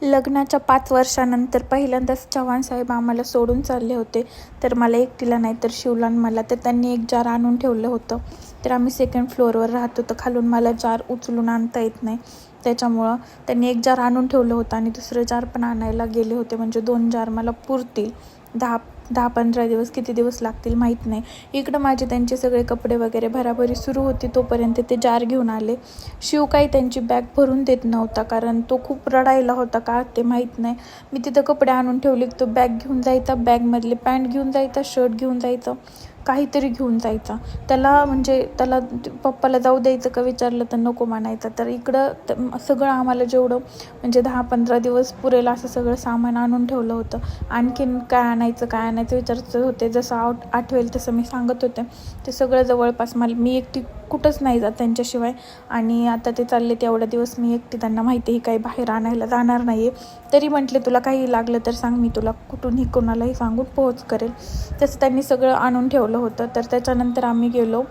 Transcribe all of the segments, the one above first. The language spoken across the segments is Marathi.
लग्नाच्या 5 वर्षानंतर पहिल्यांदाच चव्हाण साहेब आम्हाला सोडून चालले होते. तर मला एकटीला नाही तर शिवला आणि मला तर त्यांनी एक जार आणून ठेवलं होतं. तर आम्ही सेकंड फ्लोअरवर राहतो तर खालून मला जार उचलून आणता येत नाही. त्याच्यामुळं त्यांनी एक जार आणून ठेवलं होतं आणि दुसरं जार पण आणायला गेले होते. म्हणजे 2 जार मला पुरतील. 10-15 दिवस, किती दिवस लागतील माहीत नाही. इकडं माझे त्यांचे सगळे कपडे वगैरे भराभरी सुरू होती तोपर्यंत ते जार घेऊन आले. शिव काही त्यांची बॅग भरून देत नव्हता कारण तो खूप रडायला होता का ते माहीत नाही. मी तिथं कपडे आणून ठेवले तो बॅग घेऊन जायचा, बॅगमधले पॅन्ट घेऊन जायचा, शर्ट घेऊन जायचं, काहीतरी घेऊन जायचा. त्याला पप्पाला जाऊ द्यायचं का विचारलं तर नको म्हणायचा. तर इकडं सगळं आम्हाला जेवढं म्हणजे 10-15 दिवस पुरेल असं सगळं सामान आणून ठेवलं होतं. आणखीन काय आणायचं विचारत होते. जसं आठवेल तसं मी सांगत होते. ते सगळं जवळपास मी एकटी कुठंच नाही जात त्यांच्याशिवाय. आणि आता ते चालले तेवढा दिवस मी एकटी, त्यांना माहिती आहे काही बाहेर आणायला जाणार नाही आहे. तरी म्हटले तुला काही लागलं तर सांग, मी तुला कुठूनही कोणालाही सांगून पोहोच करेल. तसं त्यांनी सगळं आणून ठेवलं होतं. तर त्याच्यानंतर आम्ही गेलो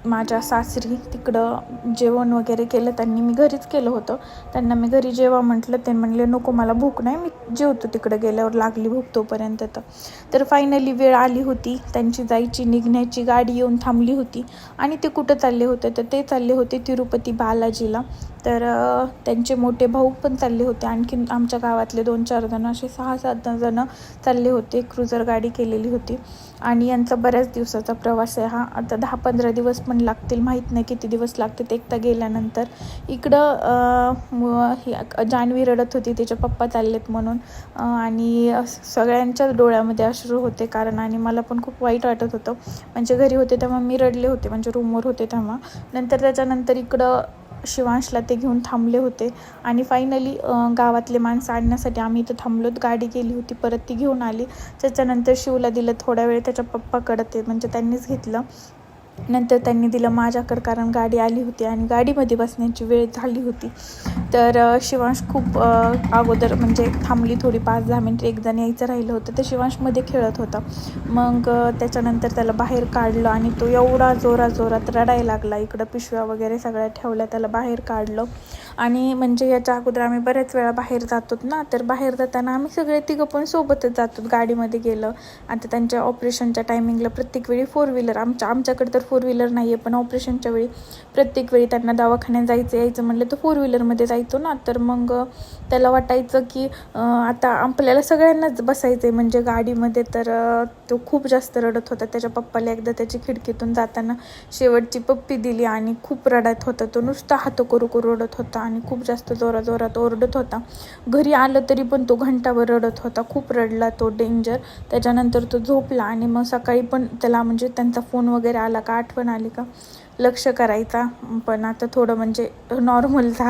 माझ्या सासरी. तिकडं जेवण वगैरे केलं त्यांनी. मी घरीच केलं होतं. त्यांना मी घरी जेवा म्हटलं, ते म्हणले नको मला भूक नाही, मी जेवतो तिकडं गेल्यावर, लागली भूक तोपर्यंत. तर फायनली वेळ आली होती त्यांची जायची, निघण्याची. गाडी येऊन थांबली होती आणि ते कुठं चालले होते तर ते चालले होते तिरुपती बालाजीला. तर त्यांचे मोठे भाऊ पण चालले होते. आणखीन आमच्या गावातले 2-4 जण, असे 6-7 जण चालले होते. क्रुझर गाडी केलेली होती आणि यांचा बऱ्याच दिवसाचा प्रवास आहे हा. आता 10-15 दिवस पण लागतील, माहीत नाही किती दिवस लागतील एकदा गेल्यानंतर. इकडं जान्हवी रडत होती, तिचे पप्पा चाललेत म्हणून. आणि सगळ्यांच्याच डोळ्यामध्ये अश्रू होते कारण, आणि मला पण खूप वाईट वाटत होतं. म्हणजे घरी होते तेव्हा मी रडले होते, म्हणजे रूमवर होते तेव्हा. त्याच्यानंतर इकडं शिवांशला ते घेऊन थांबले होते आणि फायनली गावातले माणसं आणण्यासाठी आम्ही इथं थांबलोत. गाडी गेली होती, परत ती घेऊन आली. त्याच्यानंतर शिवला दिलं थोडा वेळ त्याच्या पप्पाकडं, ते म्हणजे त्यांनीच घेतलं. नंतर त्यांनी दिलं माझ्याकडं कारण गाडी आली होती आणि गाडीमध्ये बसण्याची वेळ झाली होती. तर शिवांश खूप अगोदर म्हणजे थांबली थोडी 5-10 मिनिट. एक जण यायचं राहिलं होतं तर शिवांशमध्ये खेळत होता. मग त्याच्यानंतर त्याला बाहेर काढलं आणि तो एवढा जोरात रडायला लागला. इकडं पिशव्या वगैरे सगळ्या ठेवल्या, त्याला बाहेर काढलं. आणि म्हणजे याच्या अगोदर आम्ही बऱ्याच वेळा बाहेर जातो ना, तर बाहेर जाताना आम्ही सगळे तिघं पण सोबतच जातो. गाडीमध्ये गेलं. आता त्यांच्या ऑपरेशनच्या टायमिंगला प्रत्येक वेळी 4 व्हीलर, आमच्याकडे तर 4 व्हीलर नाही आहे, पण ऑपरेशनच्या वेळी प्रत्येक वेळी त्यांना दवाखान्यात यायचं म्हणलं तर 4 व्हीलरमध्ये जायचो ना. तर मग त्याला वाटायचं की आता आपल्याला सगळ्यांनाच बसायचं आहे म्हणजे गाडीमध्ये. तर तो खूप जास्त रडत होता. त्याच्या पप्पाला एकदा त्याची खिडकीतून जाताना शेवटची पप्पी दिली आणि खूप रडत होता तो. नुसता हात करू रडत होता आणि खूप जास्त जोरात ओरडत होता. घरी आलं तरी पण तो घंटाभर रडत होता. खूप रडला तो, डेंजर. त्याच्यानंतर तो झोपला आणि मग सकाळी पण त्याला म्हणजे त्यांचा फोन वगैरे आला का, आठवण आली का लक्ष करायचा. पण आता थोडं म्हणजे नॉर्मल झालं.